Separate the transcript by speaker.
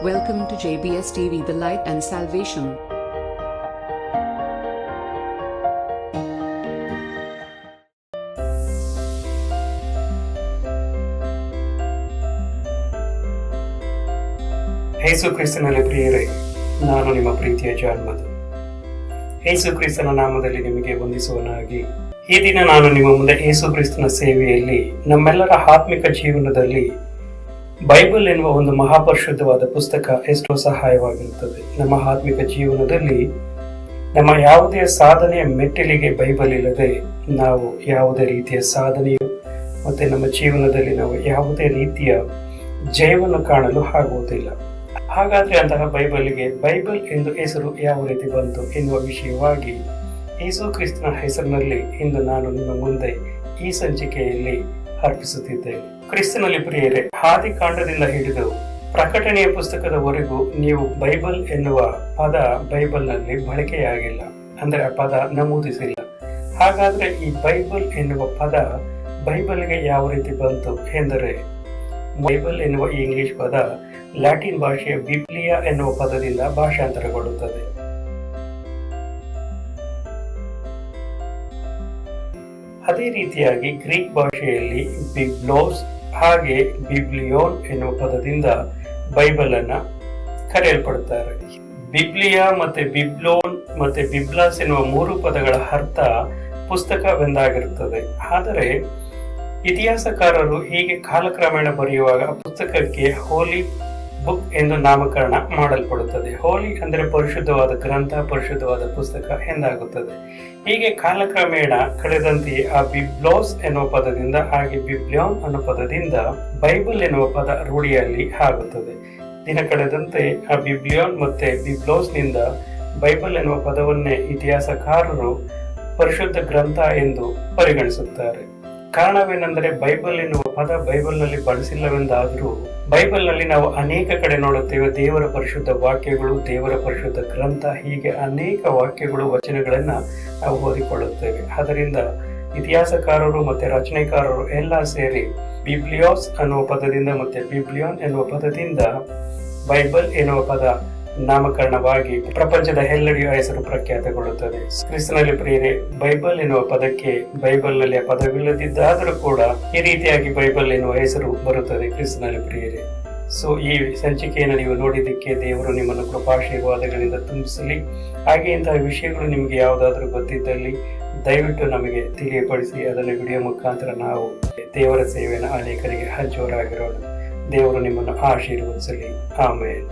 Speaker 1: Welcome to JBS TV, the light and salvation.
Speaker 2: ಯೇಸು ಕ್ರಿಸ್ತನಲ್ಲಿ ಪ್ರಿಯರೇ, ನಾನು ನಿಮ್ಮ ಪ್ರೀತಿಯ ಜಾನ್ ಮಧು. ಯೇಸು ಕ್ರಿಸ್ತನ ನಾಮದಲ್ಲಿ ನಿಮಗೆ ವಂದಿಸುವನಾಗಿ ಈ ದಿನ ನಾನು ನಿಮ್ಮ ಮುಂದೆ ಯೇಸು ಕ್ರಿಸ್ತನ ಸೇವೆಯಲ್ಲಿ ನಮ್ಮೆಲ್ಲರ ಆತ್ಮಿಕ ಜೀವನದಲ್ಲಿ ಬೈಬಲ್ ಎನ್ನುವ ಒಂದು ಮಹಾಪರಿಶುದ್ಧವಾದ ಪುಸ್ತಕ ಎಷ್ಟೋ ಸಹಾಯವಾಗಿರುತ್ತದೆ. ನಮ್ಮ ಆತ್ಮಿಕ ಜೀವನದಲ್ಲಿ ನಮ್ಮ ಯಾವುದೇ ಸಾಧನೆಯ ಮೆಟ್ಟಿಲಿಗೆ ಬೈಬಲ್ ಇಲ್ಲದೆ ನಾವು ಯಾವುದೇ ರೀತಿಯ ಸಾಧನೆಯು ಮತ್ತೆ ನಮ್ಮ ಜೀವನದಲ್ಲಿ ನಾವು ಯಾವುದೇ ರೀತಿಯ ಜಯವನ್ನು ಕಾಣಲು ಆಗುವುದಿಲ್ಲ. ಹಾಗಾದ್ರೆ ಅಂತಹ ಬೈಬಲ್ಗೆ ಬೈಬಲ್ ಎಂದು ಹೆಸರು ಯಾವ ರೀತಿ ಬಂತು ಎನ್ನುವ ವಿಷಯವಾಗಿ ಯೇಸು ಕ್ರಿಸ್ತನ ಹೆಸರಿನಲ್ಲಿ ಇಂದು ನಾನು ನಿಮ್ಮ ಮುಂದೆ ಈ ಸಂಚಿಕೆಯಲ್ಲಿ ಅರ್ಪಿಸುತ್ತಿದ್ದೇನೆ. ಕ್ರಿಸ್ತನಲ್ಲಿ ಪ್ರಿಯರೇ, ಆದಿಕಾಂಡದಿಂದ ಹಿಡಿದು ಪ್ರಕಟಣೆಯ ಪುಸ್ತಕದವರೆಗೂ ನೀವು ಬೈಬಲ್ ಎನ್ನುವ ಪದ ಬೈಬಲ್ನಲ್ಲಿ ಬಳಕೆಯಾಗಿಲ್ಲ, ಅಂದರೆ ಆ ಪದ ನಮೂದಿಸಿಲ್ಲ. ಹಾಗಾದ್ರೆ ಈ ಬೈಬಲ್ ಎನ್ನುವ ಪದ ಬೈಬಲ್ಗೆ ಯಾವ ರೀತಿ ಬಂತು ಎಂದರೆ, ಬೈಬಲ್ ಎನ್ನುವ ಈ ಇಂಗ್ಲಿಷ್ ಪದ ಲ್ಯಾಟಿನ್ ಭಾಷೆಯ ಬಿಬ್ಲಿಯಾ ಎನ್ನುವ ಪದದಿಂದ ಭಾಷಾಂತರಗೊಳ್ಳುತ್ತದೆ. ಅದೇ ರೀತಿಯಾಗಿ ಗ್ರೀಕ್ ಭಾಷೆಯಲ್ಲಿ ಬಿಬ್ಲೋಸ್ ಹಾಗೆ ಬಿಬ್ಲಿಯೋನ್ ಎನ್ನುವ ಪದದಿಂದ ಬೈಬಲ್ ಅನ್ನ ಕರೆಯಲ್ಪಡುತ್ತಾರೆ. ಬಿಬ್ಲಿಯಾ ಮತ್ತೆ ಬಿಬ್ಲೋನ್ ಮತ್ತೆ ಬಿಬ್ಲಾಸ್ ಎನ್ನುವ ಮೂರು ಪದಗಳ ಅರ್ಥ ಪುಸ್ತಕವೆಂದಾಗಿರುತ್ತದೆ. ಆದರೆ ಇತಿಹಾಸಕಾರರು ಹೀಗೆ ಕಾಲಕ್ರಮೇಣ ಬರೆಯುವಾಗ ಪುಸ್ತಕಕ್ಕೆ ಹೋಲಿ ಬುಕ್ ಎಂದು ನಾಮಕರಣ ಮಾಡಲ್ಪಡುತ್ತದೆ. ಹೋಲಿ ಅಂದರೆ ಪರಿಶುದ್ಧವಾದ ಗ್ರಂಥ, ಪರಿಶುದ್ಧವಾದ ಪುಸ್ತಕ ಎಂದಾಗುತ್ತದೆ. ಹೀಗೆ ಕಾಲಕ್ರಮೇಣ ಕಳೆದಂತೆಯೇ ಆ ಬಿಬ್ಲೋಸ್ ಎನ್ನುವ ಪದದಿಂದ ಹಾಗೆ ಬಿಬ್ಲಿಯೋನ್ ಅನ್ನೋ ಪದದಿಂದ ಬೈಬಲ್ ಎನ್ನುವ ಪದ ರೂಢಿಯಲ್ಲಿ ಆಗುತ್ತದೆ. ದಿನ ಕಳೆದಂತೆ ಆ ಬಿಬ್ಲಿಯೋನ್ ಮತ್ತೆ ಬಿಬ್ಲೋಸ್ ನಿಂದ ಬೈಬಲ್ ಎನ್ನುವ ಪದವನ್ನೇ ಇತಿಹಾಸಕಾರರು ಪರಿಶುದ್ಧ ಗ್ರಂಥ ಎಂದು ಪರಿಗಣಿಸುತ್ತಾರೆ. ಕಾರಣವೇನೆಂದರೆ ಬೈಬಲ್ ಎನ್ನುವ ಪದ ಬೈಬಲ್ನಲ್ಲಿ ಬಳಸಿಲ್ಲವೆಂದಾದರೂ ಬೈಬಲ್ನಲ್ಲಿ ನಾವು ಅನೇಕ ಕಡೆ ನೋಡುತ್ತೇವೆ ದೇವರ ಪರಿಶುದ್ಧ ವಾಕ್ಯಗಳು, ದೇವರ ಪರಿಶುದ್ಧ ಗ್ರಂಥ, ಹೀಗೆ ಅನೇಕ ವಾಕ್ಯಗಳು, ವಚನಗಳನ್ನ ನಾವು ಓದಿಕೊಳ್ಳುತ್ತೇವೆ. ಅದರಿಂದ ಇತಿಹಾಸಕಾರರು ಮತ್ತೆ ರಚನೆಕಾರರು ಎಲ್ಲ ಸೇರಿ ಬಿಬ್ಲಿಯೋಸ್ ಅನ್ನುವ ಪದದಿಂದ ಮತ್ತೆ ಬಿಬ್ಲಿಯೋನ್ ಎನ್ನುವ ಪದದಿಂದ ಬೈಬಲ್ ಎನ್ನುವ ಪದ ನಾಮಕರಣವಾಗಿ ಪ್ರಪಂಚದ ಎಲ್ಲೆಡೆಯೂ ಹೆಸರು ಪ್ರಖ್ಯಾತಗೊಳ್ಳುತ್ತದೆ. ಕ್ರಿಸ್ತನಲ್ಲಿ ಪ್ರಿಯರೇ, ಬೈಬಲ್ ಎನ್ನುವ ಪದಕ್ಕೆ ಬೈಬಲ್ನಲ್ಲಿ ಆ ಪದವಿಲ್ಲದಿದ್ದಾದರೂ ಕೂಡ ಈ ರೀತಿಯಾಗಿ ಬೈಬಲ್ ಎನ್ನುವ ಹೆಸರು ಬರುತ್ತದೆ ಕ್ರಿಸ್ತನಲ್ಲಿ ಪ್ರಿಯರೇ. ಸೊ ಈ ಸಂಚಿಕೆಯನ್ನು ನೀವು ನೋಡಿದ್ದಕ್ಕೆ ದೇವರು ನಿಮ್ಮನ್ನು ಕೃಪಾಶೀರ್ವಾದಗಳಿಂದ ತುಂಬಿಸಲಿ. ಹಾಗೆ ಇಂತಹ ವಿಷಯಗಳು ನಿಮಗೆ ಯಾವುದಾದ್ರೂ ಗೊತ್ತಿದ್ದಲ್ಲಿ ದಯವಿಟ್ಟು ನಮಗೆ ತಿಳಿಯಪಡಿಸಿ, ಅದನ್ನು ವಿಡಿಯೋ ಮುಖಾಂತರ ನಾವು ದೇವರ ಸೇವೆಯನ್ನು ಅನೇಕರಿಗೆ ಹಂಚುವರಾಗಿರೋಣ. ದೇವರು ನಿಮ್ಮನ್ನು ಆಶೀರ್ವದಿಸಲಿ. ಆಮೇಲೆ